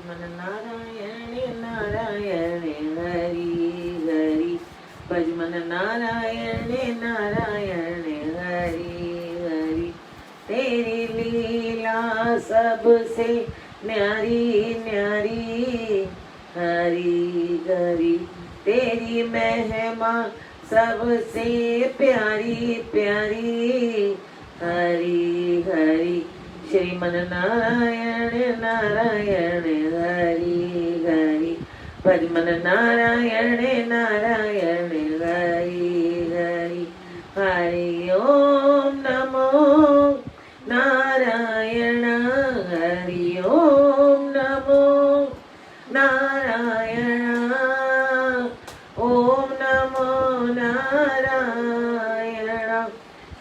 मन नारायण नारायण हरि हरि भज मन नारायण नारायण हरि हरि तेरी लीला सबसे न्यारी न्यारी हरि हरि तेरी महिमा सबसे प्यारी प्यारी हरि हरि श्रीमन नारायण नारायण हरि हरि भज मन नारायण नारायण हरि हरि हरि ओम नमो नारायण हरि ओम नमो नारायण ओम नमो नारायण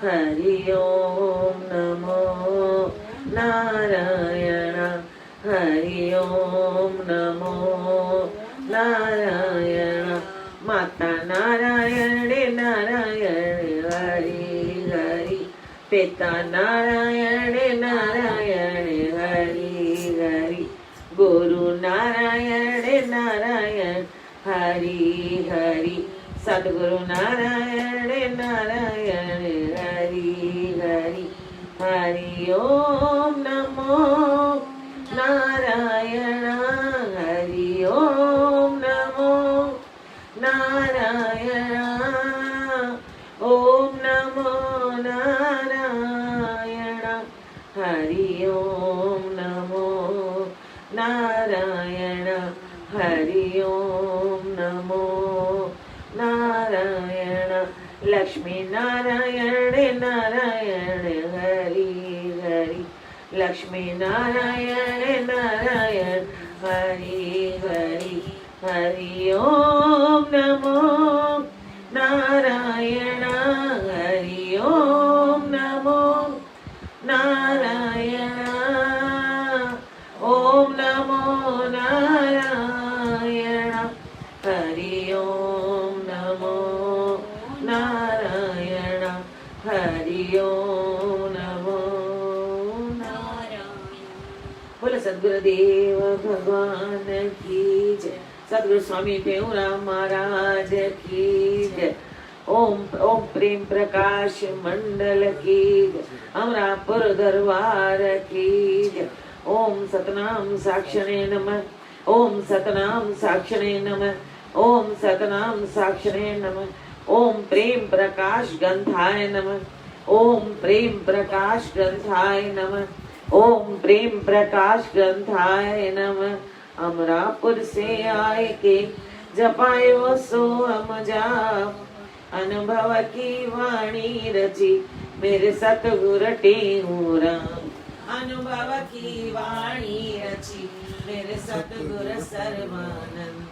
हरि ओम नमो नारायण हरि ओम नमो नारायण माता नारायण नारायण हरि हरि पिता नारायण नारायण हरि हरि गुरु नारायण नारायण हरि हरि सद्गुरु नारायण नारायण हरि हरि हरि ओम नमो नारायण हरि ओम नमो नारायण ओम नमो नारायण हरि ओम नमो नारायण हरि ओम नमो नारायण लक्ष्मी नारायण नारायण हरि हरि लक्ष्मी नारायण नारायण हरि हरि हरि ओम नमो नारायण हरि ओम नमो नारायण ओम नमो नारायण हरि ओम नमो नारायण हरि ओम नमो नारायण। बोले सद्गुरुदेव भगवान की जय। सद्गुरु स्वामी टेऊराम महाराज की जय। ओम ओम प्रेम प्रकाश मंडल की जय। अमरापुर दरबार की जय। ओम सतनाम साक्षिणे नमः। ओम सतनाम साक्षिणे नमः। ओम सतनाम साक्षिणे नमः। ओम प्रेम प्रकाश गंधाय नमः। ओम प्रेम प्रकाश ग्रंथाय नमः। ओम प्रेम प्रकाश ग्रंथाय नमः। अमरापुर से आए के जपायो सो हम जाप अनुभव की वाणी रची मेरे सतगुरु टेऊराम। अनुभव की वाणी रची मेरे सतगुरु सर्वानंद।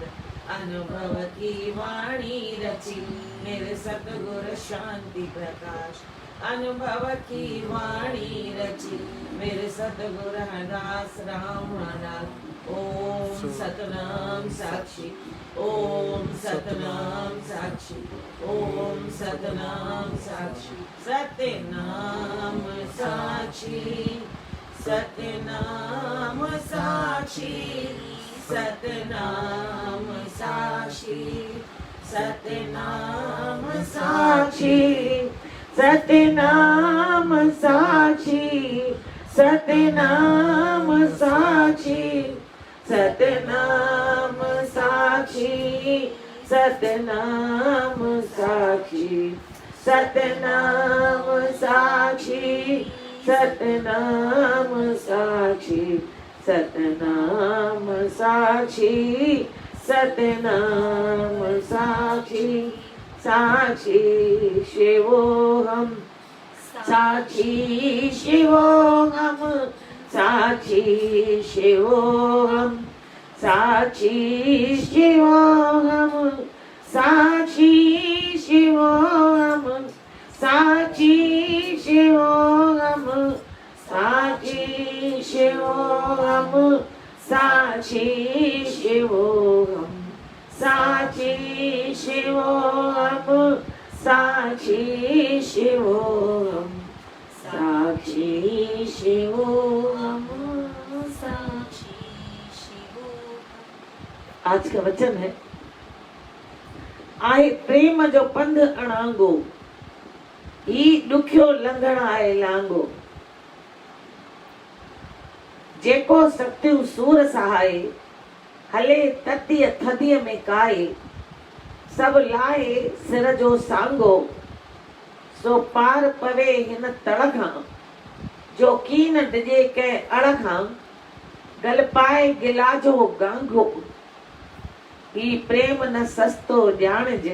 अनुभव की वाणी रची मेरे सतगुरु शांति प्रकाश। अनुभव की वाणी रची मेरे सतगुरु हरदास राम अनाथ। ओम सतनाम साक्षी ओम सतनाम साक्षी ओम सतनाम साक्षी सत्यनाम साक्षी सत्यनाम साक्षी सतनाम साक्षी सतनाम साक्षी सतनाम साक्षी सतनाम साक्षी सतनाम साक्षी सतनाम साक्षी सतनाम साक्षी सतनाम साक्षी सतनाम साक्षी सतनाम साक्षी साक्षी शिवोहम साक्षी शिवोहम साक्षी शिवोहम साक्षी शिवोहम साक्षी शिवोहम साक्षी शिवोहम साक्षी शिवोहम साक्षी शिवोहम साक्षी शिवोहम साक्षी शिवोहम साक्षी शिवोहम साक्षी शिवोहम आज का वचन है, आहे प्रेम जो पंध अणांगो, ही ॾुखियो लंघण आहे लांघो। जेको सत्य सूर सहाए, हले ततीअ थदीअ में काए। सब लाए सिर जो सांगो, सो पार पवे हिन तड़ खां। जो कीन डिॼे कंहिं अड़ खां, गल पाए गिला जो गांघो। ही प्रेम न सस्तो ॼाणज,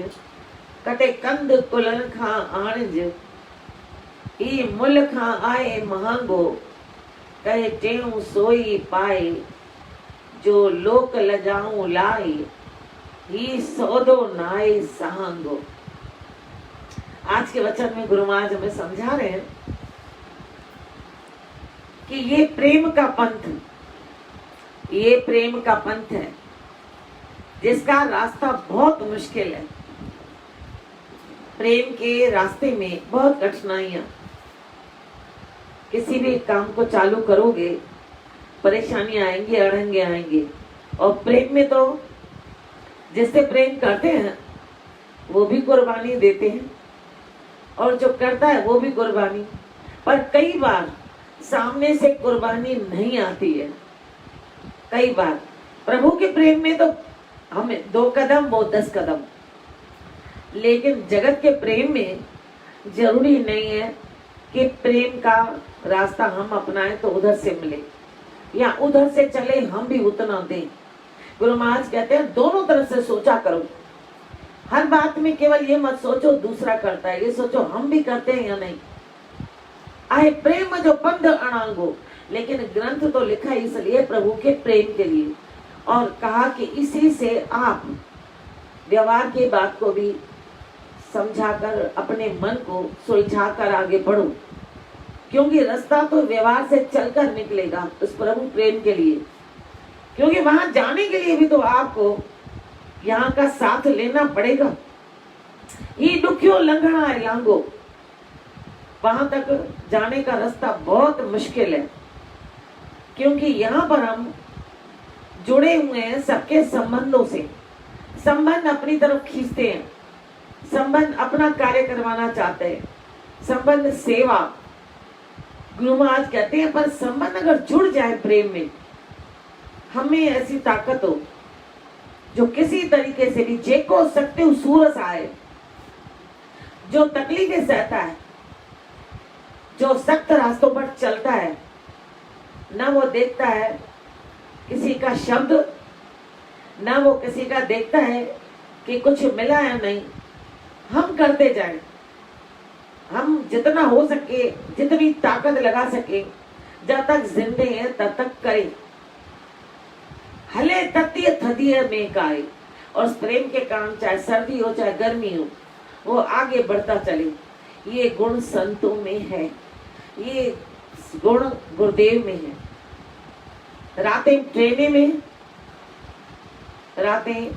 कटे कंद कुलनि खां आणज। ही मुल खां आहे महांगो, कहे टेऊं सोई पाए। जो लोक लजाऊं लाए, ही सौदो नाए सहांगो। आज के वचन में गुरु महाराज हमें समझा रहे हैं कि ये प्रेम का पंथ, ये प्रेम का पंथ है जिसका रास्ता बहुत मुश्किल है। प्रेम के रास्ते में बहुत कठिनाइयां, किसी भी काम को चालू करोगे परेशानियां आएंगी, अड़ंगे आएंगे। और प्रेम में तो जिससे प्रेम करते हैं वो भी कुर्बानी देते हैं, और जो करता है वो भी कुर्बानी। पर कई बार सामने से कुर्बानी नहीं आती है। कई बार प्रभु के प्रेम में तो हमें 2 कदम वो 10 कदम, लेकिन जगत के प्रेम में जरूरी नहीं है कि प्रेम का रास्ता हम अपनाएं तो उधर से मिले, या उधर से चले हम भी उतना दें। गुरु महाराज कहते हैं दोनों तरफ से सोचा करो। हर बात में केवल ये मत सोचो दूसरा करता है, ये सोचो हम भी करते हैं या नहीं। आए प्रेम जो पंध अणांगो, लेकिन ग्रंथ तो लिखा इसलिए प्रभु के प्रेम के लिए, और कहा कि इसी से आप व्यवहार की बात को भी समझाकर अपने मन को सुलझाकर आगे बढ़ो, क्योंकि रास्ता तो व्यवहार से चलकर निकलेगा उस प्रभु प्रेम के लिए। क्योंकि वहां जाने के लिए भी तो आपको यहाँ का साथ लेना पड़ेगा। ये दुखियो लंघना है लांगो, वहां तक जाने का रास्ता बहुत मुश्किल है, क्योंकि यहाँ पर हम जुड़े हुए हैं सबके संबंधों से। संबंध अपनी तरफ खींचते हैं, संबंध अपना कार्य करवाना चाहते हैं, संबंध सेवा। गुरु महाराज कहते हैं पर संबंध अगर जुड़ जाए प्रेम में, हमें ऐसी ताकत हो जो किसी तरीके से भी जेको सकते सूरस आए, जो तकलीफें सहता है, जो सख्त रास्तों पर चलता है, ना वो देखता है किसी का शब्द, ना वो किसी का देखता है कि कुछ मिला या नहीं। हम करते जाएं, हम जितना हो सके, जितनी ताकत लगा सके, जब तक जिंदे हैं तब तक करें। हले ततीय थदीय में काए, और उस प्रेम के कारण चाहे सर्दी हो चाहे गर्मी हो, वो आगे बढ़ता चले। ये गुण संतों में है, ये गुण गुरुदेव में है। रातें ट्रेने में, रातें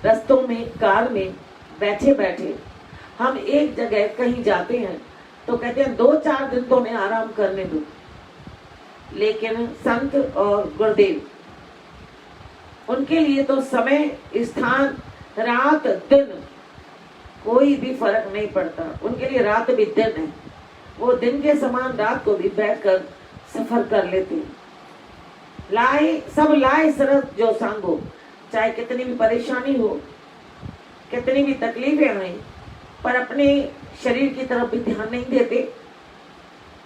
रस्तों में, कार में बैठे बैठे हम एक जगह कहीं जाते हैं तो कहते हैं 2-4 दिन तो मैं आराम करने दूं। लेकिन संत और गुरुदेव, उनके लिए तो समय, स्थान, रात, दिन कोई भी फर्क नहीं पड़ता। उनके लिए रात भी दिन है, वो दिन के समान रात को भी बैठकर सफर कर लेते हैं। लाए सब लाए सरस जो सांगो, चाहे कितनी भी परेशानी हो, कितनी भी तकलीफें आए, पर अपने शरीर की तरफ भी ध्यान नहीं देते,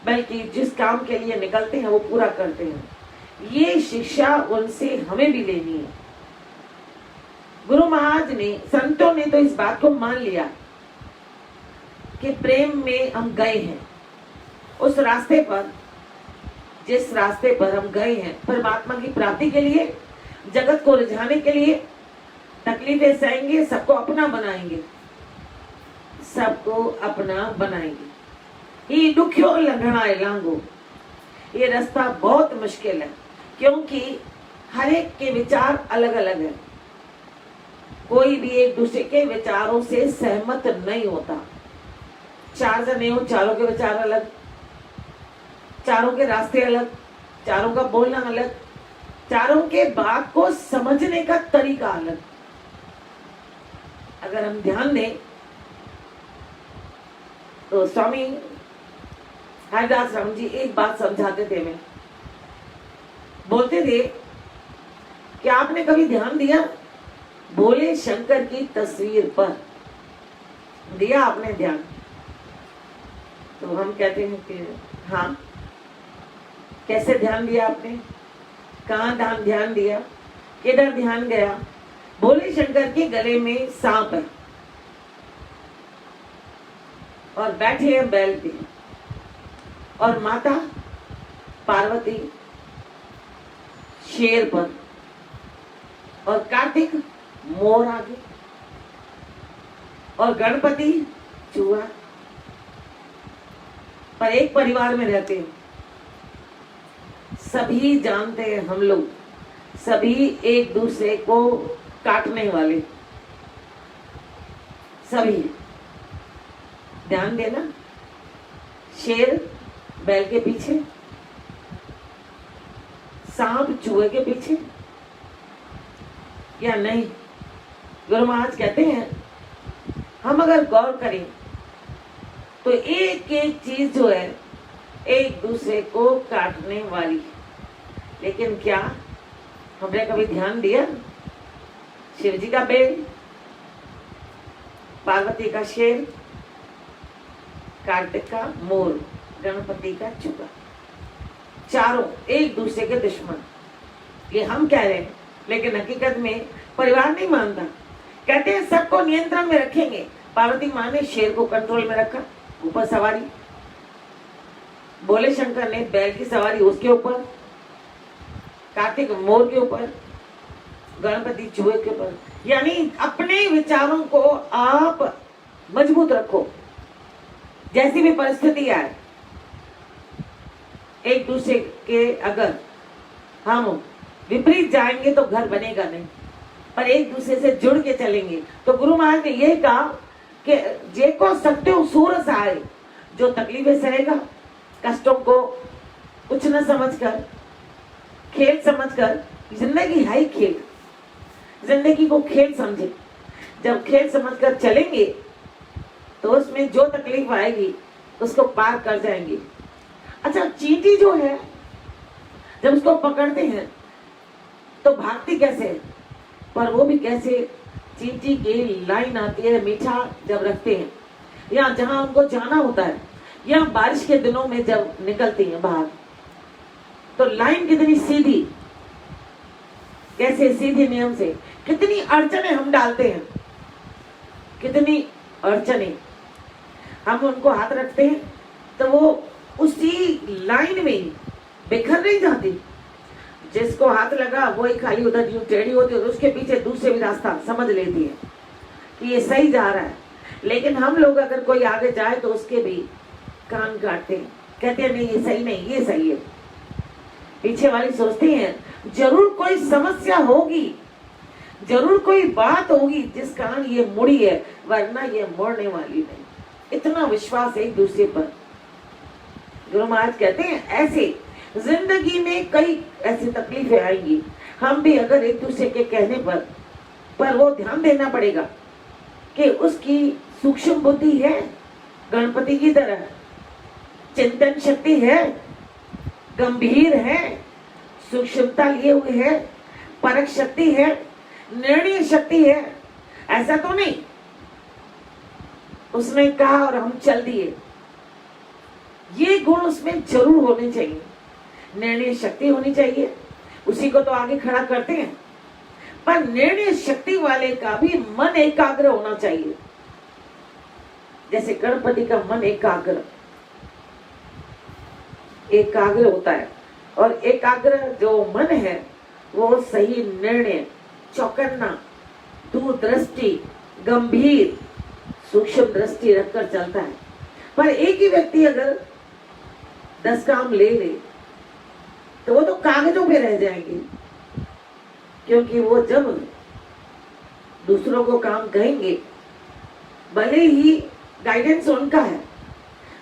बल्कि जिस काम के लिए निकलते हैं वो पूरा करते हैं। ये शिक्षा उनसे हमें भी लेनी है। गुरु महाराज ने, संतों ने तो इस बात को मान लिया कि प्रेम में हम गए हैं, उस रास्ते पर, जिस रास्ते पर हम गए हैं परमात्मा की प्राप्ति के लिए, जगत को रिझाने के लिए, तकलीफें सहेंगे, सबको अपना बनाएंगे, सबको अपना बनाएंगे। ये दुखियो लंघना है लांगो, ये रास्ता बहुत मुश्किल है, क्योंकि हर एक के विचार अलग अलग है। कोई भी एक दूसरे के विचारों से सहमत नहीं होता। 4 जने हो, चारों के विचार अलग, चारों के रास्ते अलग, चारों का बोलना अलग, चारों के बात को समझने का तरीका अलग। अगर हम ध्यान दें तो स्वामी हरिदास राम जी एक बात समझाते थे, मैं बोलते थे कि आपने कभी ध्यान दिया भोले शंकर की तस्वीर पर? दिया आपने ध्यान? तो हम कहते हैं कि हाँ। कैसे ध्यान दिया आपने? कहाँ ध्यान दिया? किधर ध्यान गया? भोले शंकर के गले में सांप है और बैठे हैं बैल पे, और माता पार्वती शेर पर, और कार्तिक मोर आगे, और गणपति चूहा। पर एक परिवार में रहते हैं, सभी जानते हैं हम लोग, सभी एक दूसरे को काटने वाले, सभी। ध्यान देना, शेर बैल के पीछे, सांप चूहे के पीछे, या नहीं? गुरु महाराज कहते हैं हम अगर गौर करें तो एक एक चीज जो है एक दूसरे को काटने वाली। लेकिन क्या हमने कभी ध्यान दिया? शिव जी का बैल, पार्वती का शेर, कार्तिक का मोर, गणपति का चूहा, चारों एक दूसरे के दुश्मन। ये हम कह रहे हैं, लेकिन हकीकत में परिवार नहीं मानता। कहते हैं सबको नियंत्रण में रखेंगे। पार्वती माँ ने शेर को कंट्रोल में रखा, ऊपर सवारी। भोले शंकर ने बैल की सवारी उसके ऊपर, कार्तिक मोर के ऊपर, गणपति चूहे के ऊपर। यानी अपने विचारों को आप मजबूत रखो, जैसी भी परिस्थिति आए। एक दूसरे के अगर हम विपरीत जाएंगे तो घर बनेगा नहीं, पर एक दूसरे से जुड़ के चलेंगे। तो गुरु महाराज ने यही कहा कि जे को सकते हो सूरस आए, जो तकलीफें सहेगा, कष्टों को कुछ न समझकर, खेल समझकर, जिंदगी है ही खेल, जिंदगी को खेल समझे। जब खेल समझकर चलेंगे तो उसमें जो तकलीफ आएगी उसको पार कर जाएंगे। अच्छा, चींटी जो है जब उसको पकड़ते हैं तो भागती कैसे है? पर वो भी कैसे, चींटी की लाइन आती है मीठा जब रखते हैं, या जहां उनको जाना होता है, या बारिश के दिनों में जब निकलती हैं बाहर, तो लाइन कितनी सीधी, कैसे सीधी नियम से, कितनी अड़चने हम डालते हैं, कितनी अड़चने। हम उनको हाथ रखते हैं तो वो उसी लाइन में बिखर नहीं जाती। जिसको हाथ लगा वो ही खाली उधर यूं टेढ़ी होती है, और उसके पीछे दूसरे भी रास्ता समझ लेती है कि ये सही जा रहा है। लेकिन हम लोग अगर कोई आगे जाए तो उसके भी कान काटते हैं, कहते हैं नहीं ये सही नहीं, ये सही है। पीछे वाली सोचती हैं जरूर कोई समस्या होगी, जरूर कोई बात होगी जिस कारण ये मुड़ी है, वरना ये मोड़ने वाली नहीं। इतना विश्वास है एक दूसरे पर। गुरु महाराज कहते हैं ऐसे जिंदगी में कई ऐसी तकलीफें आएंगी, हम भी अगर एक दूसरे के कहने पर वो ध्यान देना पड़ेगा कि उसकी सूक्ष्म बुद्धि है, गणपति की तरह चिंतन शक्ति है, गंभीर है, सूक्ष्मता लिए हुए है, परख शक्ति है, निर्णय शक्ति है। ऐसा तो नहीं उसने कहा और हम चल दिए। ये गुण उसमें जरूर होने चाहिए, निर्णय शक्ति होनी चाहिए, उसी को तो आगे खड़ा करते हैं। पर निर्णय शक्ति वाले का भी मन एकाग्र होना चाहिए, जैसे गणपति का मन एकाग्र होता है। और एकाग्र जो मन है वो सही निर्णय, चौकन्ना, दूरदृष्टि, गंभीर, सूक्ष्म दृष्टि रखकर चलता है। पर एक ही व्यक्ति अगर 10 काम ले ले तो वो तो कागजों पे रह जाएंगे, क्योंकि वो जब दूसरों को काम कहेंगे, भले ही गाइडेंस उनका है,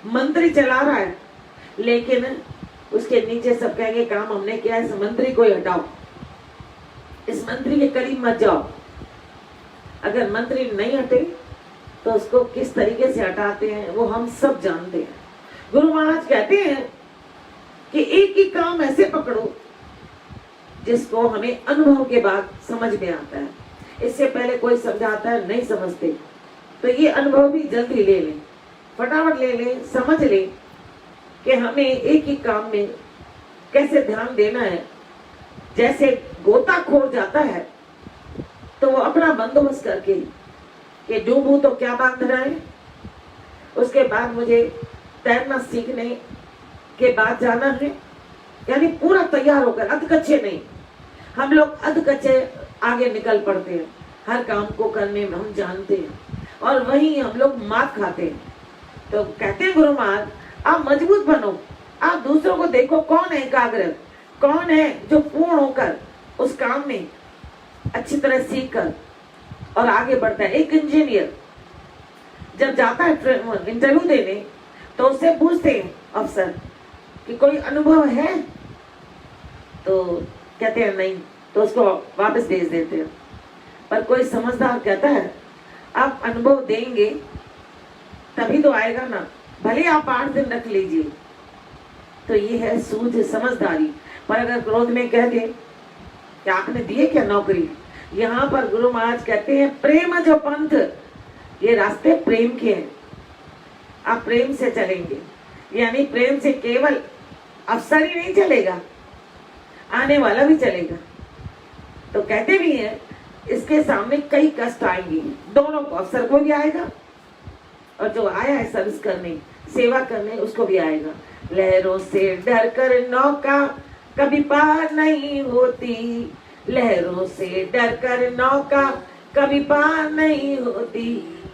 मंत्री चला रहा है, लेकिन उसके नीचे सब कहेंगे काम हमने किया है, इस मंत्री को ही हटाओ, इस मंत्री के करीब मत जाओ। अगर मंत्री नहीं हटे तो उसको किस तरीके से हटाते हैं वो हम सब जानते हैं। गुरु महाराज कहते हैं कि एक ही काम ऐसे पकड़ो जिसको हमें अनुभव के बाद समझ में आता है। इससे पहले कोई समझाता है नहीं समझते, तो ये अनुभव भी जल्दी ले लें, फटाफट ले लें, समझ लें कि हमें एक ही काम में कैसे ध्यान देना है। जैसे गोताखोर जाता है तो वो अपना बंदोबस्त करके कि डूबूं तो क्या बांध रहा है, उसके बाद मुझे तैरना सीखने के बाद जाना है, यानी पूरा तैयार होकर, अधकच्चे नहीं। हम लोग अधकच्चे आगे निकल पड़ते हैं, हर काम को करने में हम जानते हैं और वहीं हम लोग मात खाते हैं। तो कहते हैं गुरु महाराज, आप मजबूत बनो, आप दूसरों को देखो कौन है एकाग्र, कौन है जो पूर्ण होकर उस काम में अच्छी तरह सीख कर और आगे बढ़ता है। एक इंजीनियर जब जाता है इंटरव्यू देने तो उससे पूछते हैं अफसर कि कोई अनुभव है, तो कहते हैं नहीं, तो उसको वापस भेज देते हैं। पर कोई समझदार कहता है आप अनुभव देंगे तभी तो आएगा ना, भले आप 8 दिन रख लीजिए। तो ये है सूझ समझदारी। पर अगर क्रोध में कह दे कि आपने दिए क्या नौकरी, यहाँ पर गुरु महाराज कहते हैं प्रेम जो पंथ, ये रास्ते प्रेम के हैं। आप प्रेम से चलेंगे, यानी प्रेम से केवल अफसर ही नहीं चलेगा, आने वाला भी चलेगा। तो कहते भी हैं इसके सामने कई कष्ट आएंगे, दोनों को, अफसर को भी आएगा और जो आया है सर्विस करने, सेवा करने, उसको भी आएगा। लहरों से डर कर नौका कभी पार नहीं होती, लहरों से डर कर नौका कभी पार नहीं होती,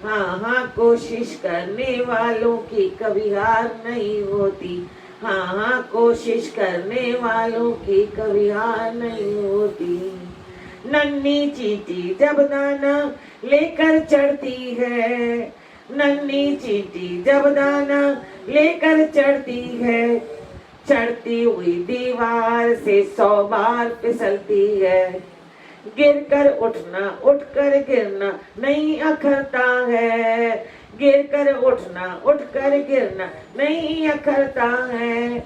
हाँ हाँ कोशिश करने वालों की कभी हार नहीं होती, हाँ हाँ कोशिश करने वालों की कभी हार नहीं होती। नन्ही चींटी जब दाना लेकर चढ़ती है, नन्ही चींटी जब दाना लेकर चढ़ती है, चढ़ती हुई दीवार से 100 बार फिसलती है, गिरकर उठना उठकर गिरना नहीं अखरता है, गिरकर उठना उठकर गिरना नहीं अखरता है,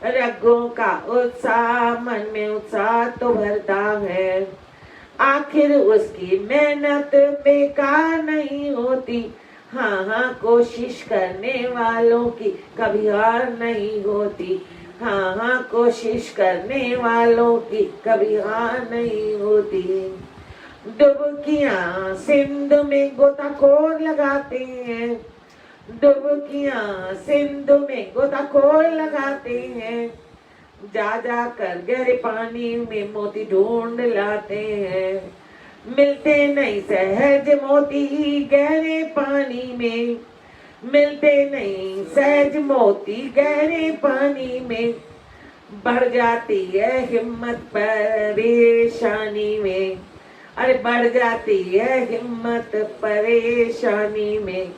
रगों का उत्साह मन में उत्साह तो भरता है, आखिर उसकी मेहनत बेकार नहीं होती, हाँ हाँ कोशिश करने वालों की कभी हार नहीं होती, हाँ हाँ कोशिश करने वालों की कभी हार नहीं होती। डुबकियां सिंध में गोताखोर लगाते हैं, डुबकियां सिंध में गोताखोर लगाते हैं, जा जा कर गहरे पानी में मोती ढूंढ लाते हैं, मिलते नहीं सहज मोती गहरे पानी में, मिलते नहीं सहज मोती गहरे पानी में, बढ़ जाती है हिम्मत परेशानी में, अरे बढ़ जाती है हिम्मत परेशानी में,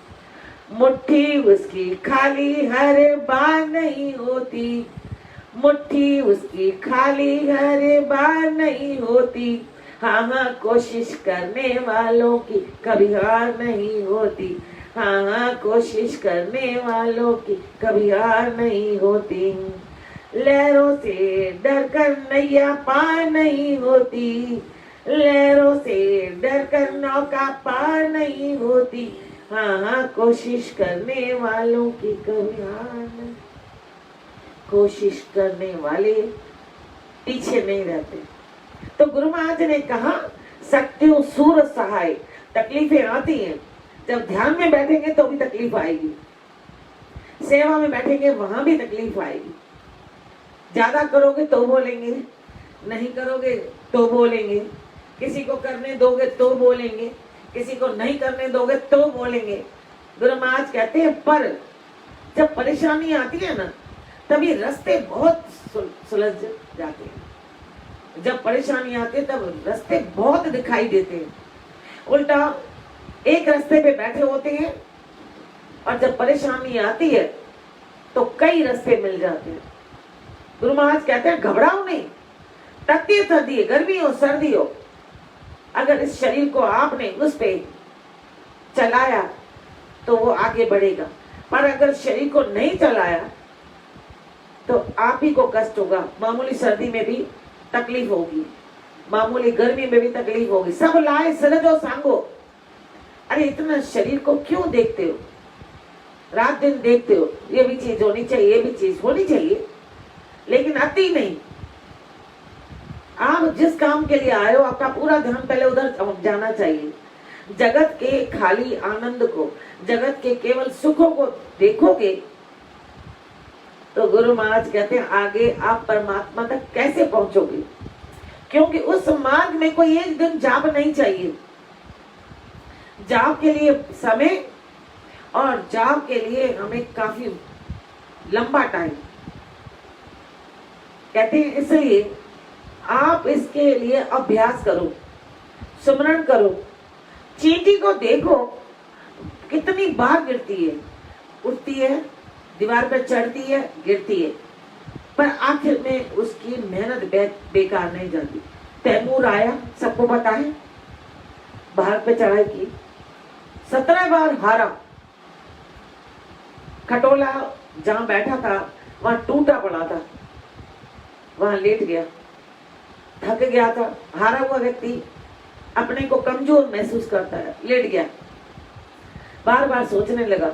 मुट्ठी उसकी खाली हर बार नहीं होती, मुट्ठी उसकी खाली हर बार नहीं होती, हाँ हाँ कोशिश करने वालों की कभी हार नहीं होती, हाँ हाँ कोशिश करने वालों की कभी हार नहीं होती। लहरों से डर कर नैया पार नहीं होती, लहरों से डर कर नौका पार नहीं होती, हाँ हाँ कोशिश करने वालों की कभी हार नहीं। कोशिश करने वाले पीछे नहीं रहते। तो गुरु महाराज ने कहा सत्यो सूर सहाय, तकलीफें आती हैं, जब ध्यान में बैठेंगे तो भी तकलीफ आएगी, सेवा में बैठेंगे वहां भी तकलीफ आएगी, ज्यादा करोगे तो बोलेंगे, नहीं करोगे तो बोलेंगे, किसी को करने दोगे तो बोलेंगे, किसी को नहीं करने दोगे तो बोलेंगे। गुरु महाराज कहते हैं पर जब परेशानी आती है ना तभी रास्ते बहुत सुलझ जाते हैं, जब परेशानी आती है तब रास्ते बहुत दिखाई देते हैं। उल्टा एक रास्ते पे बैठे होते हैं और जब परेशानी आती है तो कई रास्ते मिल जाते हैं। गुरु महाराज कहते हैं घबराओ नहीं, तकदीर सर्दी, गर्मी हो सर्दी हो, अगर इस शरीर को आपने उस पे चलाया तो वो आगे बढ़ेगा, पर अगर शरीर को नहीं चलाया तो आप ही को कष्ट होगा। मामूली सर्दी में भी तकलीफ होगी, मामूली गर्मी में भी तकलीफ होगी। सब लाए सरजो सांगो। अरे इतना शरीर को क्यों देखते हो, रात दिन देखते हो। ये भी चीज होनी चाहिए, ये भी चीज होनी चाहिए, लेकिन अति नहीं। आप जिस काम के लिए आए हो आपका पूरा ध्यान पहले उधर जाना चाहिए। जगत के खाली आनंद को, जगत के केवल सुखों को देखोगे तो गुरु महाराज कहते हैं आगे आप परमात्मा तक कैसे पहुंचोगे, क्योंकि उस मार्ग में कोई एक दिन जाप नहीं चाहिए। जाप के लिए समय और जाप के लिए हमें काफी लंबा टाइम कहते हैं। इसलिए आप इसके लिए अभ्यास करो, सुमरण करो। चींटी को देखो कितनी बार गिरती है, उठती है, दीवार पर चढ़ती है, गिरती है, पर आखिर में उसकी मेहनत बेकार नहीं जाती। तैमूर आया, सबको पता है, भारत पे चढ़ाई की, 17 बार हारा। खटोला जहां बैठा था वहां टूटा पड़ा था, वहां लेट गया, थक गया था। हारा हुआ व्यक्ति अपने को कमजोर महसूस करता है, लेट गया। बार बार सोचने लगा।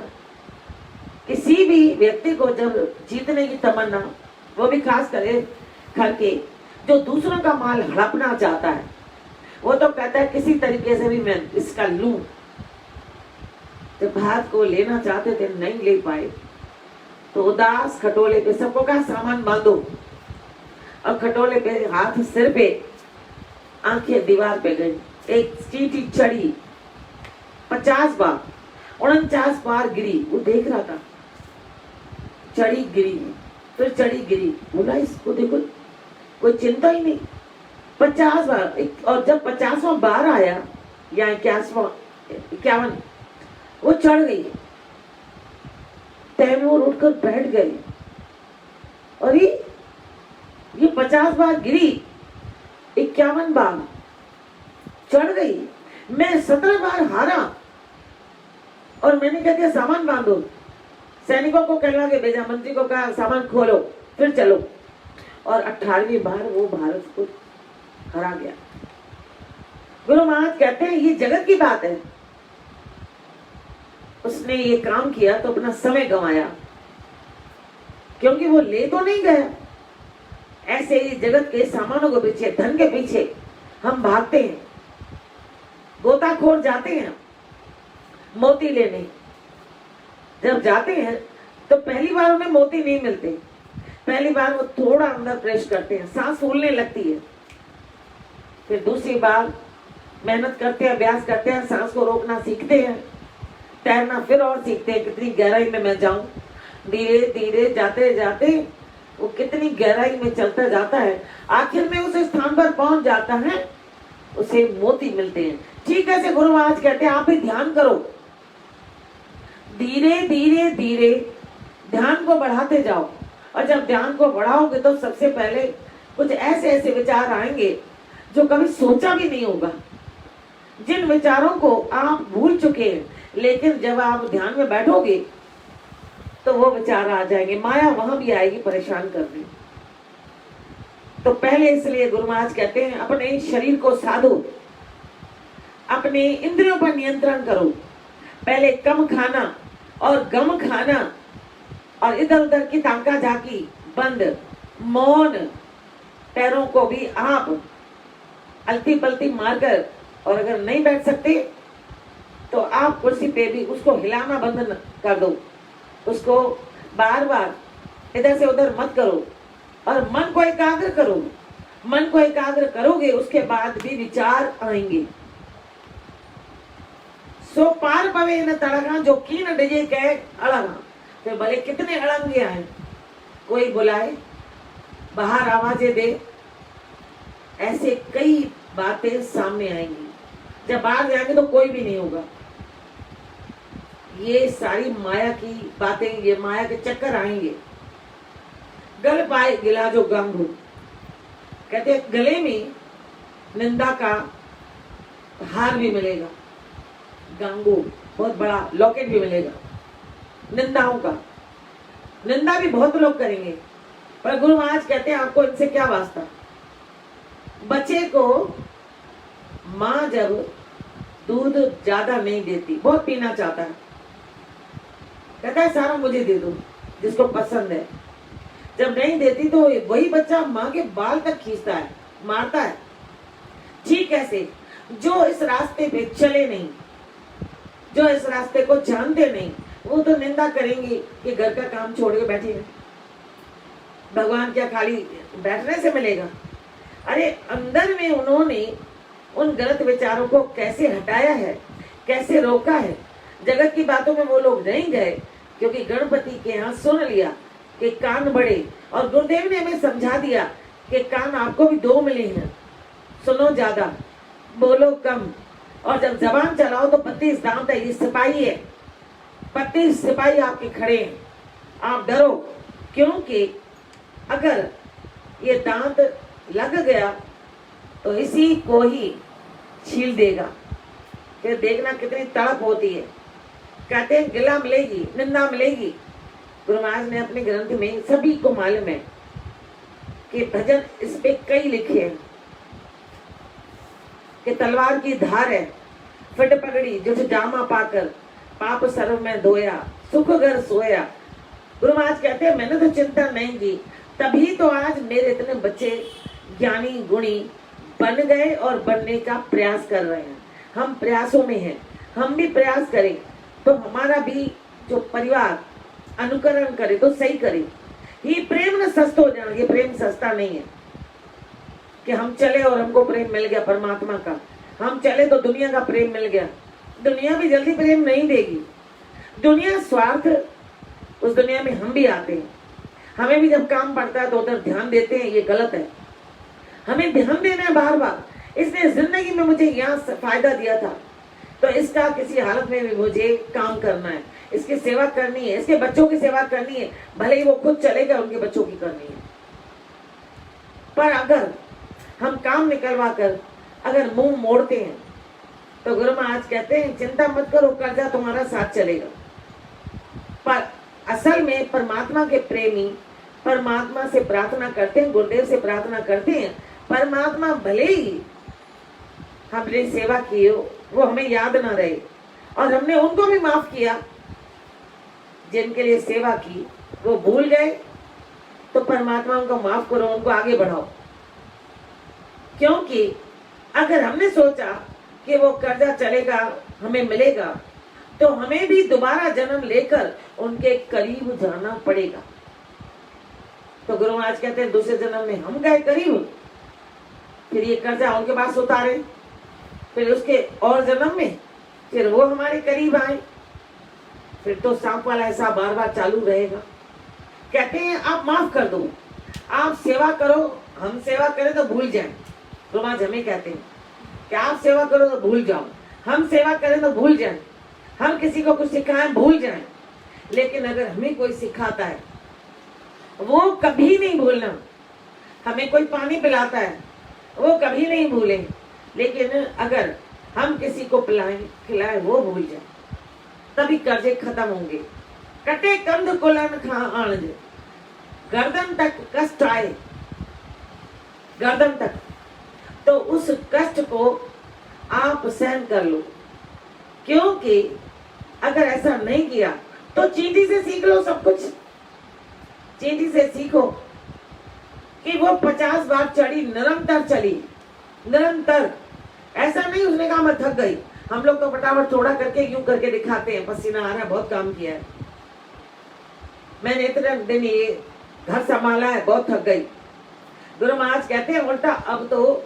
किसी भी व्यक्ति को जब जीतने की तमन्ना, वो भी खास करके जो दूसरों का माल हड़पना चाहता है, वो तो कहता है किसी तरीके से भी मैं इसका लूं। जब हाथ को लेना चाहते थे नहीं ले पाए तो उदास खटोले पे सबको कहा सामान बांधो, और खटोले पे हाथ सिर पे, आंखें दीवार पे गई। एक चींटी चढ़ी 50 बार, 49 बार गिरी। वो देख रहा था, चढ़ी गिरी, फिर चढ़ी गिरी। बोला इसको देखो, कोई चिंता ही नहीं। 50 बार, और जब 50वां बार आया या 51, वो चढ़ गई। तैमूर उठकर बैठ गए, और ये 50 बार गिरी, 51 बार चढ़ गई। मैं 17 बार हारा और मैंने कह दिया सामान बांधो। सैनिकों को कहला के भेजा, मंत्री को कहा सामान खोलो फिर चलो, और 18वीं बार वो भारत को हरा गया। गुरु महाराज कहते हैं ये जगत की बात है। उसने ये काम किया तो अपना समय गंवाया, क्योंकि वो ले तो नहीं गया। ऐसे ही जगत के सामानों के पीछे, धन के पीछे हम भागते हैं, गोताखोर जाते हैं मोती लेने। जब जाते हैं तो पहली बार उन्हें मोती नहीं मिलते, पहली बार वो थोड़ा अंदर प्रेस करते हैं, सांस फूलने लगती है। फिर दूसरी बार मेहनत करते हैं, अभ्यास करते हैं, सांस को रोकना सीखते हैं, तैरना फिर और सीखते हैं, कितनी गहराई में मैं जाऊं। धीरे धीरे जाते जाते वो कितनी गहराई में चलता जाता है, आखिर में उस स्थान पर पहुंच जाता है, उसे मोती मिलते हैं। ठीक है, गुरु महाराज कहते हैं आप भी ध्यान करो, धीरे धीरे धीरे ध्यान को बढ़ाते जाओ। और जब ध्यान को बढ़ाओगे तो सबसे पहले कुछ ऐसे ऐसे विचार आएंगे जो कभी सोचा भी नहीं होगा, जिन विचारों को आप भूल चुके हैं, लेकिन जब आप ध्यान में बैठोगे तो वो विचार आ जाएंगे। माया वहां भी आएगी परेशान करने। तो पहले इसलिए गुरु महाराज कहते हैं अपने शरीर को साधो, अपने इंद्रियों पर नियंत्रण करो। पहले कम खाना और गम खाना और इधर उधर की ताका झाकी बंद, मौन। पैरों को भी आप अलती पलती मारकर, और अगर नहीं बैठ सकते तो आप कुर्सी पे भी उसको हिलाना बंद कर दो, उसको बार बार इधर से उधर मत करो, और मन को एकाग्र करो। मन को एकाग्र करोगे उसके बाद भी विचार आएंगे। सो पार पवे न तड़गा जो कीन डजे कहे अड़गा। तो भले कितने अड़ंगे आए, कोई बुलाए, बाहर आवाजें दे, ऐसे कई बातें सामने आएंगी। जब बाहर जाएंगे तो कोई भी नहीं होगा। ये सारी माया की बातें, ये माया के चक्कर आएंगे। गल पाए गिला जो गंग, कहते गले में निंदा का हार भी मिलेगा, गांगू बहुत बड़ा लॉकेट भी मिलेगा। निंदाओं का निंदा भी बहुत लोग करेंगे, पर गुरु महाराज कहते हैं आपको इनसे क्या वास्ता। बच्चे को माँ जब दूध ज्यादा नहीं देती, बहुत पीना चाहता है, कहता है सारा मुझे दे दो जिसको पसंद है। जब नहीं देती तो वही बच्चा माँ के बाल तक खींचता है, मारता है। ठीक ऐसे जो इस रास्ते पे चले नहीं, जो इस रास्ते को जानते नहीं, वो तो निंदा करेंगे कि घर का काम छोड़ के बैठे हैं। भगवान क्या खाली बैठने से मिलेगा? अरे अंदर में उन्होंने उन गलत विचारों को कैसे हटाया है, कैसे रोका है। जगत की बातों में वो लोग नहीं गए, क्योंकि गणपति के यहाँ सुन लिया कि कान बड़े, और गुरुदेव ने हमें समझा दिया कि कान आपको भी दो मिले हैं, सुनो ज्यादा बोलो कम, और जब जबान चलाओ तो 32 दांत है। ये सिपाही है, 32 सिपाही आपके खड़े हैं। आप डरो, क्योंकि अगर ये दांत लग गया तो इसी को ही छील देगा। फिर देखना कितनी तड़प होती है। कहते हैं गिला मिलेगी, निंदा मिलेगी। गुरु महाराज ने अपने ग्रंथ में, सभी को मालूम है कि भजन इस पे कई लिखे हैं कि तलवार की धार है, फट पगड़ी जो जामा पाकर, पाप सर्व में धोया, सुख घर सोया। गुरु महाराज कहते हैं मैंने तो चिंता नहीं की, तभी तो आज मेरे इतने बच्चे ज्ञानी गुणी बन गए और बनने का प्रयास कर रहे हैं। हम प्रयासों में हैं, हम भी प्रयास करें तो हमारा भी जो परिवार अनुकरण करे तो सही करे। ये प्रेम न सस्त हो जाना, ये प्रेम सस्ता नहीं है कि हम चले और हमको प्रेम मिल गया परमात्मा का, हम चले तो दुनिया का प्रेम मिल गया। दुनिया भी जल्दी प्रेम नहीं देगी। दुनिया स्वार्थ, उस दुनिया में हम भी आते हैं। हमें भी जब काम पड़ता है तो उधर ध्यान देते हैं, ये गलत है। हमें ध्यान देना है बार बार। इसने जिंदगी में मुझे यहाँ फायदा दिया था, तो इसका किसी हालत में भी मुझे काम करना है, इसकी सेवा करनी है, इसके बच्चों की सेवा करनी है, भले ही वो खुद चले गए, उनके बच्चों की करनी है। पर अगर हम काम निकलवा कर अगर मुंह मोड़ते हैं तो गुरु महाराज कहते हैं चिंता मत करो, कर्जा तुम्हारा साथ चलेगा। पर असल में परमात्मा के प्रेमी परमात्मा से प्रार्थना करते हैं, गुरुदेव से प्रार्थना करते हैं। परमात्मा भले ही हमने सेवा की हो, वो हमें याद ना रहे, और हमने उनको भी माफ किया जिनके लिए सेवा की, वो भूल गए, तो परमात्मा उनको माफ करो, उनको आगे बढ़ाओ। क्योंकि अगर हमने सोचा कि वो कर्जा चलेगा, हमें मिलेगा, तो हमें भी दोबारा जन्म लेकर उनके करीब जाना पड़ेगा। तो गुरु महाराज कहते हैं दूसरे जन्म में हम गए करीब, फिर ये कर्जा उनके पास उतारे, फिर उसके और जन्म में फिर वो हमारे करीब आए, फिर तो सांप वाला ऐसा बार बार चालू रहेगा। कहते हैं आप माफ कर दो, आप सेवा करो, हम सेवा करें तो भूल जाएं। गुरु महाराज हमें कहते हैं कि आप सेवा करो तो भूल जाओ, हम सेवा करें तो भूल जाएं, हम किसी को कुछ सिखाएं भूल जाएं। लेकिन अगर हमें कोई सिखाता है वो कभी नहीं भूलना। हमें कोई पानी पिलाता है वो कभी नहीं भूलें, लेकिन अगर हम किसी को पिलाएं खिलाएं वो भूल जाए, तभी कर्जे खत्म होंगे। कटे कंध कुलन खा आणज, गर्दन तक कष्ट आए, गर्दन तक, तो उस कष्ट को आप सहन कर लो। क्योंकि अगर ऐसा नहीं किया तो चींटी से सीख लो सब कुछ। चींटी से सीखो कि वो 50 बार चढ़ी, निरंतर चली, निरंतर। ऐसा नहीं उसने कहा मैं थक गई। हम लोग तो फटाफट थोड़ा करके यूं करके दिखाते हैं, पसीना आ रहा है, बहुत काम किया है, मैंने इतने दिन ये घर संभाला है, बहुत थक गई। गुरु महाराज कहते हैं उल्टा, अब तो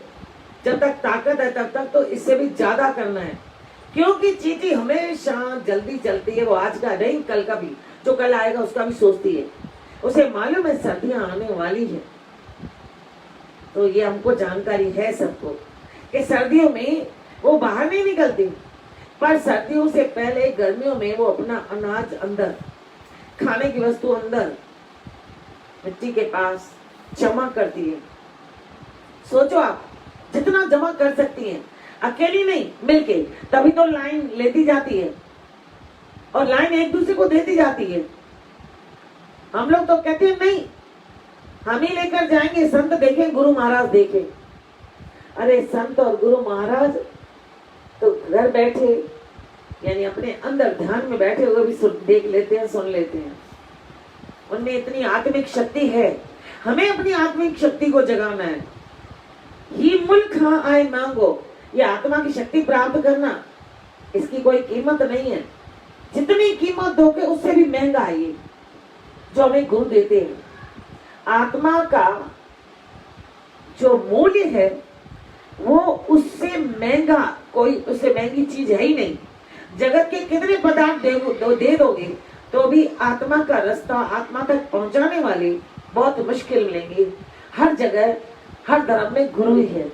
जब तक ताकत है तब तक तो इससे भी ज्यादा करना है। क्योंकि चींटी हमेशा जल्दी चलती है, वो आज का नहीं कल का भी, जो कल आएगा उसका भी सोचती है। उसे मालूम है सर्दियां आने वाली है, तो ये हमको जानकारी है सबको कि सर्दियों में वो बाहर नहीं निकलती, पर सर्दियों से पहले गर्मियों में वो अपना अनाज अंदर, खाने की वस्तु अंदर मिट्टी के पास जमा करती है। सोचो आप जितना जमा कर सकती हैं, अकेली नहीं, मिलके, तभी तो लाइन लेती जाती है और लाइन एक दूसरे को देती जाती है। हम लोग तो कहते हैं नहीं, हम ही लेकर जाएंगे, संत देखें, गुरु महाराज देखें। अरे संत और गुरु महाराज तो घर बैठे, यानी अपने अंदर ध्यान में बैठे हुए भी देख लेते हैं, सुन लेते हैं। उनमें इतनी आत्मिक शक्ति है, हमें अपनी आत्मिक शक्ति को जगाना है। ही मुल्क हाँ आए मांगो, ये आत्मा की शक्ति प्राप्त करना, इसकी कोई कीमत नहीं है। जितनी कीमत दोगे उससे भी महंगा है ये जो हमें गुरु देते हैं। आत्मा का जो मूल्य है वो उससे महंगा, कोई उससे महंगी चीज है ही नहीं। जगत के कितने पदार्थ दे दोगे तो भी आत्मा का रास्ता, आत्मा तक पहुंचाने वाले बहुत मुश्किल मिलेंगे। हर जगह, हर धर्म में गुरु ही है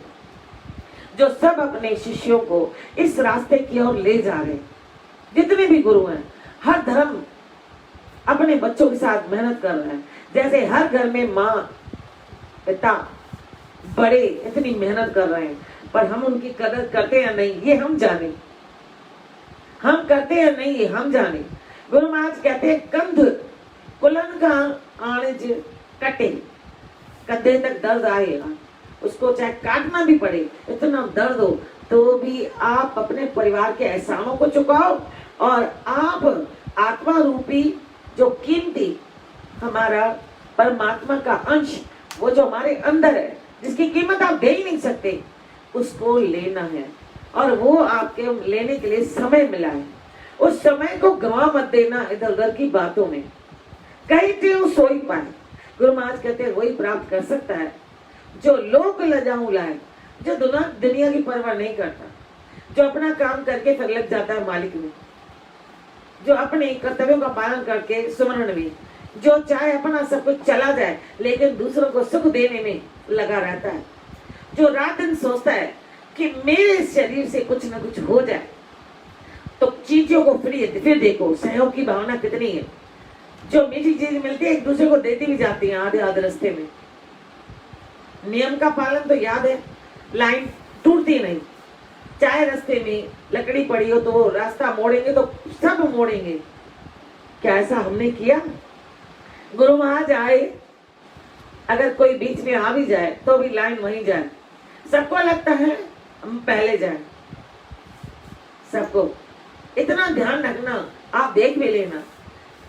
जो सब अपने शिष्यों को इस रास्ते की ओर ले जा रहे हैं। जितने भी गुरु हैं, हर धर्म अपने बच्चों के साथ मेहनत कर रहा है। जैसे हर घर में माँ, पिता, बड़े इतनी मेहनत कर रहे हैं, पर हम उनकी कदर करते या नहीं ये हम जाने। हम करते या नहीं ये हम जाने। गुरु महाराज कहते हैं कंध कुलन का आणज कटे, कंधे तक दर्द आएगा, उसको चाहे काटना भी पड़े, इतना दर्द हो तो भी आप अपने परिवार के एहसानों को चुकाओ और आप आत्मा रूपी जो कीमती हमारा परमात्मा का अंश, वो जो हमारे अंदर है, जिसकी कीमत आप दे ही नहीं सकते, उसको लेना है। और वो आपके लेने के लिए समय मिला है। उस समय को गंवा मत देना इधर उधर की बातों में। कहीं थे सोई पाए, गुरु महाराज कहते हैं वही प्राप्त कर सकता है जो लोक लजाऊं लाए, जो दुनिया की परवाह नहीं करता, जो अपना काम करके फिर लग जाता है मालिक में, जो अपने कर्तव्यों का पालन करके सुमरण में, जो चाहे अपना सब कुछ चला जाए लेकिन दूसरों को सुख देने में लगा रहता है, जो रात दिन सोचता है कि मेरे शरीर से कुछ ना कुछ हो जाए। तो चीजों को फिर देखो सहयोग की भावना कितनी है। जो मीठी चीज मिलती है एक दूसरे को देती भी जाती है आधे आधे रास्ते में। नियम का पालन तो याद है, लाइन टूटती नहीं। चाहे रास्ते में लकड़ी पड़ी हो तो वो रास्ता मोड़ेंगे तो सब मोड़ेंगे। क्या ऐसा हमने किया? गुरु महाराज आए, अगर कोई बीच में आ भी जाए तो भी लाइन वहीं जाए। सबको लगता है हम पहले जाए, सबको इतना ध्यान रखना। आप देख भी लेना,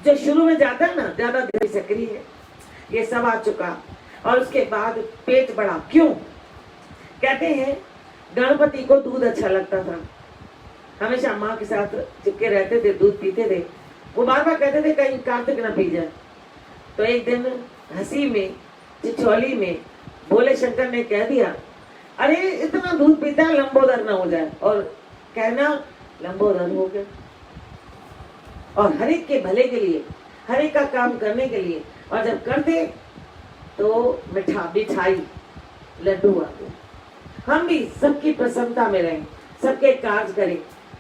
जो शुरू में जाता है ना ज्यादा देर सक्रिय है, ये सब आ चुका और उसके बाद पेट बढ़ा। क्यों? कहते हैं गणपति को दूध अच्छा लगता था, हमेशा माँ के साथ चिपके रहते थे, दूध पीते थे। वो बार बार कहते थे कहीं कार्तिक न पी जाए। तो एक दिन हंसी में, चिचौली में भोले शंकर ने कह दिया, अरे इतना दूध पीता है लंबोदर न हो जाए, और कहना लंबोदर हो गया। और हर एक के भले के लिए, हर एक का काम करने के लिए, और जब करते तो मिठाई लड्डू आते। हम भी सबकी प्रसन्नता में रहें, सबके कार्य करें।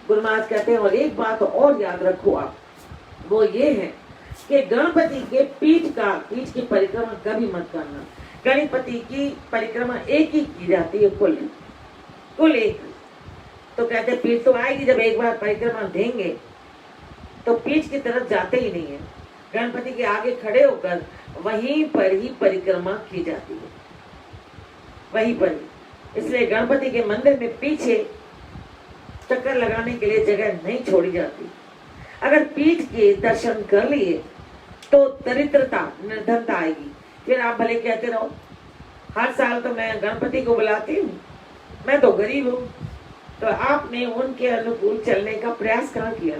गुरु महाराज कहते हैं और एक बात और याद रखो आप, वो ये है कि गणपति के पीठ की परिक्रमा कभी मत करना। गणपति की परिक्रमा एक ही की जाती है, कुल एक। तो कहते पीठ तो आएगी, जब एक बार परिक्रमा देंगे तो पीठ की तरफ जाते ही नहीं है। गणपति के आगे खड़े होकर वहीं पर ही परिक्रमा की जाती है, वहीं पर ही। इसलिए गणपति के मंदिर में पीछे चक्कर लगाने के लिए जगह नहीं छोड़ी जाती। अगर पीठ के दर्शन कर लिए तो दरिद्रता, निर्धनता आएगी। फिर आप भले कहते रहो हर साल तो मैं गणपति को बुलाती हूँ, मैं तो गरीब हूँ। तो आपने उनके अनुकूल चलने का प्रयास कहाँ किया?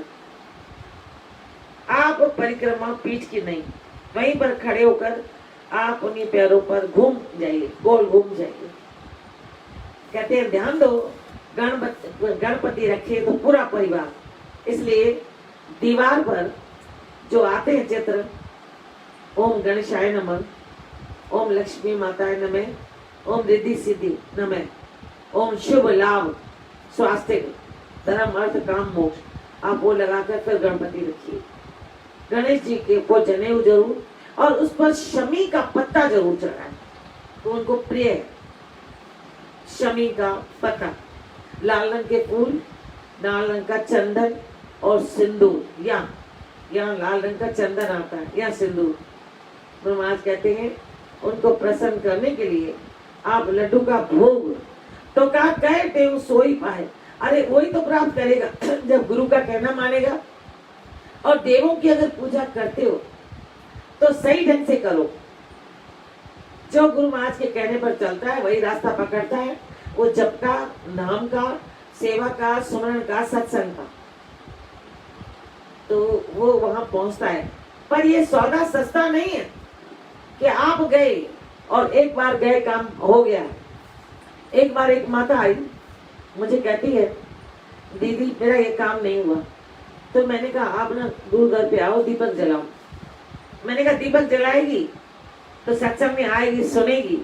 आप परिक्रमा पीठ की नहीं, वहीं पर खड़े होकर आप उन्हीं पैरों पर घूम जाइए, गोल घूम जाइए। कहते हैं ध्यान दो, गणपति रखे तो पूरा परिवार। इसलिए दीवार पर जो आते हैं चित्र, ओम गणेशाय नमः, ओम लक्ष्मी माताय नमः, ओम रिद्धि सिद्धि नमः, ओम शुभ लाभ स्वास्थ्य धर्म अर्थ काम मोक्ष, आप वो लगाकर फिर गणपति रखिए। गणेश जी के को जनेऊ जरूर, और उस पर शमी का पत्ता जरूर चढ़ाए, तो उनको प्रिय है शमी का पत्ता। लाल रंग के फूल, लाल रंग का चंदन और सिंदूर। यहाँ लाल रंग का चंदन आता है या सिंदूर। गुरु महाराज कहते हैं उनको प्रसन्न करने के लिए आप लड्डू का भोग, तो कहा कहे टेव सोई पाए। अरे वही तो प्राप्त करेगा जब गुरु का कहना मानेगा। और देवों की अगर पूजा करते हो तो सही ढंग से करो। जो गुरु महाराज के कहने पर चलता है वही रास्ता पकड़ता है। वो जप का, नाम का, सेवा का, सुमरण का, सत्संग का, तो वो वहां पहुंचता है। पर ये सौदा सस्ता नहीं है कि आप गए और एक बार गए काम हो गया। एक बार एक माता आई, मुझे कहती है दीदी मेरा ये काम नहीं हुआ। तो मैंने कहा आप ना गुरु घर पे आओ, दीपक जलाओ। मैंने कहा दीपक जलाएगी तो सत्संग में आएगी, सुनेगी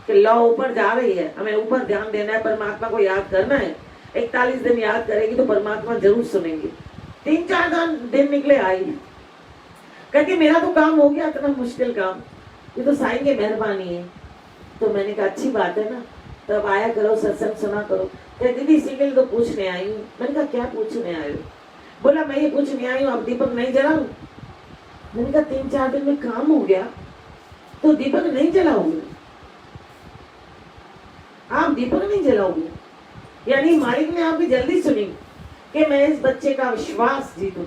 कि लौ ऊपर जा रही है, हमें ऊपर ध्यान देना है, परमात्मा को याद करना है। 41 दिन याद करेगी तो परमात्मा जरूर सुनेंगे। 3-4 दिन निकले, आई कहती मेरा तो काम हो गया, इतना मुश्किल काम, ये तो साईं की मेहरबानी है। तो मैंने कहा अच्छी बात है ना, तब आया करो, सत्संग सुना करो। कहती दीदी इसी के लिए तो पूछने आई हूँ। मैंने कहा क्या पूछने आए हो? बोला मैं ये पूछने आई हूँ अब दीपक नहीं जलाऊं। मैंने कहा 3-4 दिन में काम हो गया तो दीपक नहीं जलाओगे? आप दीपक नहीं जलाओगे? यानी मालिक ने आपकी जल्दी सुनी कि मैं इस बच्चे का विश्वास जीतूं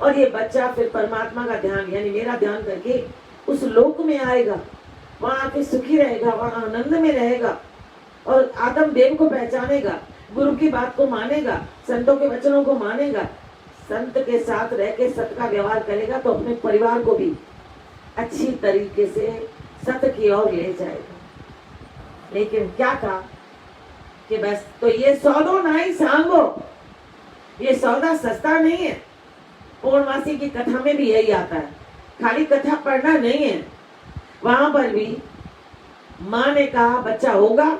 और ये बच्चा फिर परमात्मा का ध्यान यानी मेरा ध्यान करके उस लोक में आएगा, वहां आके सुखी रहेगा, वहां आनंद में रहेगा और आत्म देव को पहचानेगा, गुरु की बात को मानेगा, संतों के वचनों को मानेगा, संत के साथ रह के सत का व्यवहार करेगा तो अपने परिवार को भी अच्छी तरीके से सत की ओर ले जाएगा। लेकिन क्या कहा कि बस तो ये सौदो नहीं सांगो, ये सौदा सस्ता नहीं है। पूर्णमासी की कथा में भी यही आता है, खाली कथा पढ़ना नहीं है। वहां पर भी माँ ने कहा बच्चा होगा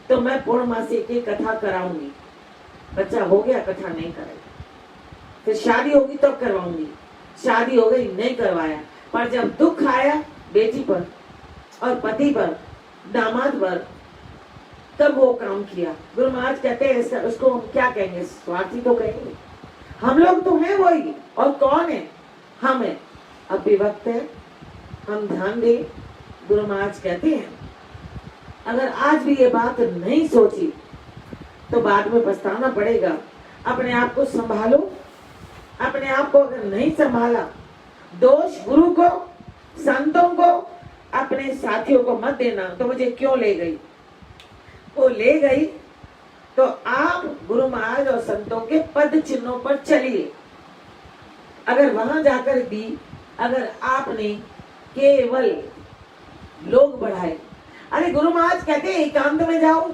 तो मैं पूर्णमासी की कथा कराऊंगी। बच्चा हो गया, कथा नहीं कराई। फिर शादी होगी तो करवाऊंगी, शादी हो गई नहीं करवाया। पर जब दुख आया बेटी पर और पति पर, दामाद पर, तब वो काम किया। गुरु महाराज कहते हैं उसको हम क्या कहेंगे? स्वार्थी तो कहेंगे। हम लोग तो हैं वही, और कौन है? हम है। अब भी वक्त है, हम ध्यान दें। गुरु महाराज कहते हैं अगर आज भी ये बात नहीं सोची तो बाद में पछताना पड़ेगा। अपने आप को संभालो। अपने आप को अगर नहीं संभाला, दोष गुरु को, संतों को, अपने साथियों को मत देना। तो मुझे क्यों ले गई? वो ले गई तो आप गुरु महाराज और संतों के पद चिन्हों पर चलिए। अगर वहां जाकर भी अगर आपने केवल लोग बढ़ाए, अरे गुरु महाराज कहते हैं एकांत में जाओ,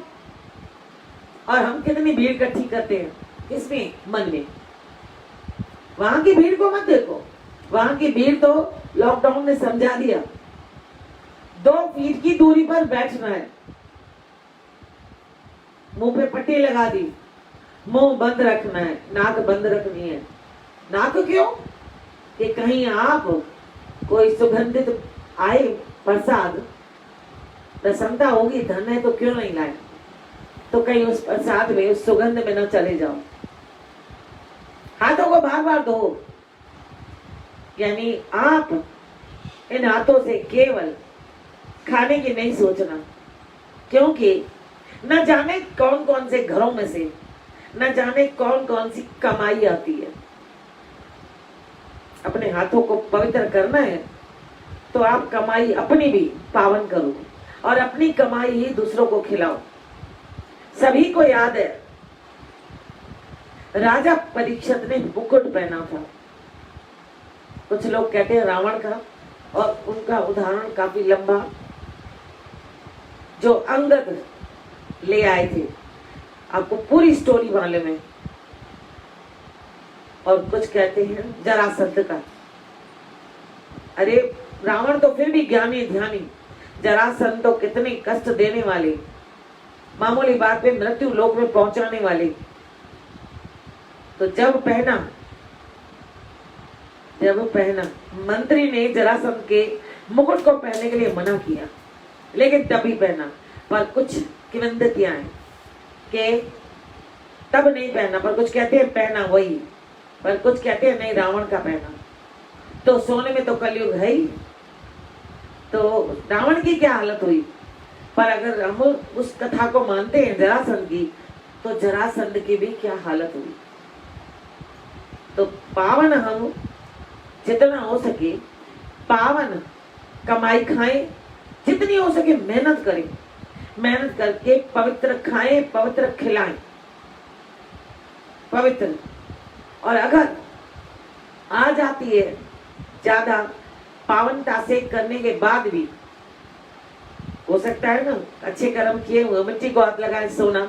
और हम कितनी भीड़ इकट्ठी करते हैं किसमें? मन में। वहां की भीड़ को मत देखो, वहां की भीड़ तो लॉकडाउन ने समझा दिया। 2 फीट की दूरी पर बैठना है, मुंह पे पट्टी लगा दी, मुंह बंद रखना है, नाक बंद रखनी है। नाक क्यों? कि कहीं आप कोई सुगंधित आए प्रसाद, प्रसन्नता होगी, धन है तो क्यों नहीं लाए, तो कहीं उस प्रसाद में, उस सुगंध में न चले जाओ। हाथों को बार बार धो। यानी आप इन हाथों से केवल खाने की नहीं सोचना, क्योंकि न जाने कौन कौन से घरों में से न जाने कौन कौन सी कमाई आती है। अपने हाथों को पवित्र करना है तो आप कमाई अपनी भी पावन करो और अपनी कमाई ही दूसरों को खिलाओ। सभी को याद है राजा परीक्षित ने मुकुट पहना था। कुछ लोग कहते हैं रावण का, और उनका उदाहरण काफी लंबा, जो अंगद ले आए थे। आपको पूरी स्टोरी मालूम है। और कुछ कहते हैं जरासंध का। अरे रावण तो फिर भी ज्ञानी ध्यानी, जरासंध तो कितने कष्ट देने वाले, मामूली बात पे मृत्यु लोक में पहुंचाने वाले। तो जब पहना मंत्री ने जरासंध के मुकुट को पहनने के लिए मना किया, लेकिन तभी पहना। पर कुछ किंवदंतियां हैं कि तब नहीं पहना, पर कुछ कहते हैं पहना वही, पर कुछ कहते हैं नहीं रावण का पहना। तो सोने में तो कलयुग है ही, तो रावण की क्या हालत हुई। पर अगर हम उस कथा को मानते हैं जरासंध की, तो जरासंध की भी क्या हालत हुई। तो पावन हम जितना हो सके पावन कमाई खाएं, जितनी हो सके मेहनत करें, मेहनत करके पवित्र खाएं, पवित्र खिलाएं, पवित्र। और अगर आ जाती है ज्यादा पावनता से करने के बाद भी, हो सकता है ना अच्छे कर्म किए हुए मिट्टी को हाथ लगाए सोना,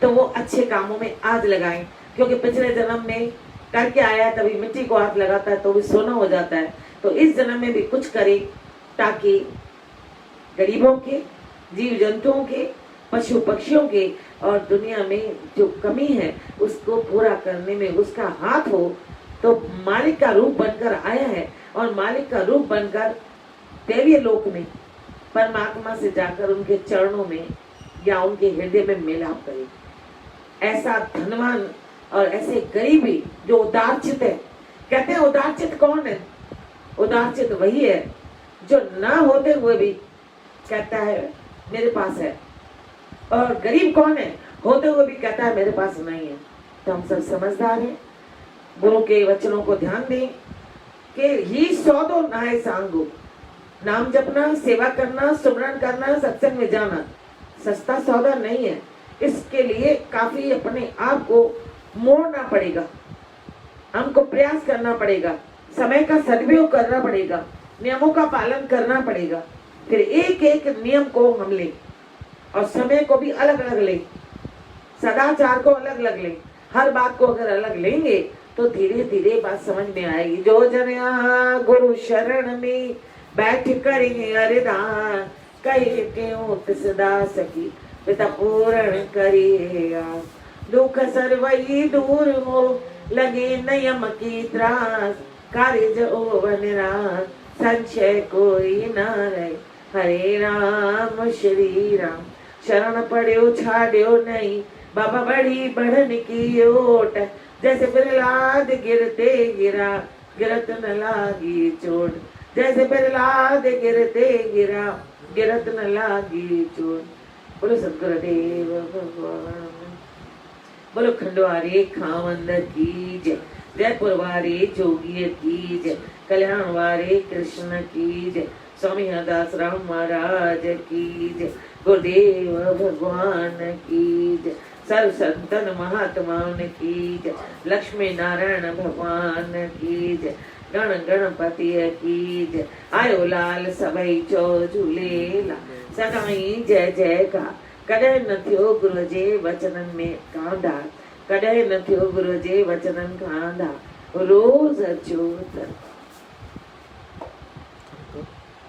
तो वो अच्छे कामों में आज लगाएं, क्योंकि पिछले जन्म में करके आया तभी मिट्टी को हाथ लगाता है तो भी सोना हो जाता है। तो इस जन्म में भी कुछ करें ताकि गरीबों के, जीव जंतुओं के, पशु पक्षियों के और दुनिया में जो कमी है उसको पूरा करने में उसका हाथ हो। तो मालिक का रूप बनकर आया है और मालिक का रूप बनकर दैवीय लोक में परमात्मा से जाकर उनके चरणों में या उनके हृदय में मिलाप करे। ऐसा धनवान और ऐसे गरीबी जो उदारचित है, कहते हैं उदारचित कौन है? उदारचित वही है जो ना होते हुए भी कहता है मेरे पास है, और गरीब कौन है? होते हुए भी कहता है मेरे पास नहीं है। तो हम सब समझदार हैं, गुरु के वचनों को ध्यान दें कि ही सौदो नाय सांगो, नाम जपना, सेवा करना, सुमरन करना, सत्संग में जाना सस्ता सौदा नहीं है। इसके लिए काफी अपने आप को मोड़ना पड़ेगा, हमको प्रयास करना पड़ेगा, समय का सदुपयोग करना पड़ेगा, नियमों का पालन करना पड़ेगा। फिर एक एक नियम को हम लें और समय को भी अलग अलग लें, सदाचार को अलग अलग लें। हर बात को अगर अलग लेंगे तो धीरे धीरे बात समझ में आएगी। जो जन यहाँ गुरु शरण में बैठ कर अरदान, कहे क्यों सदा सकी पिता पूर्ण करिएगा। दुख सर्वई दूर हो लगे नियम की त्रास, कार्य ओवन रास संशय कोई न रहे। हरे राम श्री राम शरण पड़ो छाड़ो नहीं, बाबा बड़ी बढ़न की ओट, जैसे प्रहलाद गिरते गिरा गिरत न लागी चोट, जैसे प्रहलाद गिरते गिरा गिरत न लागी चोट। बोलो सदगुरुदेव भगवान, बोलो खंडवारे खावंदर की जय, जयपुर वारे जोगियर की जय, कल्याण वारे कृष्ण की जय, स्वामी हरदास राम महाराज की जय, गुरुदेव भगवान की जय, सर्व संतन महात्माओं की जय, लक्ष्मी नारायण भगवान की जय, गण गणपति की जय। आयो लाल सबई चो झूलेला, सदाई जय जय का। कॾहिं न थियो गुरु जे वचनन में कांधा, कॾहिं न थियो गुरु जे वचनन कांधा, रोज़ अचो त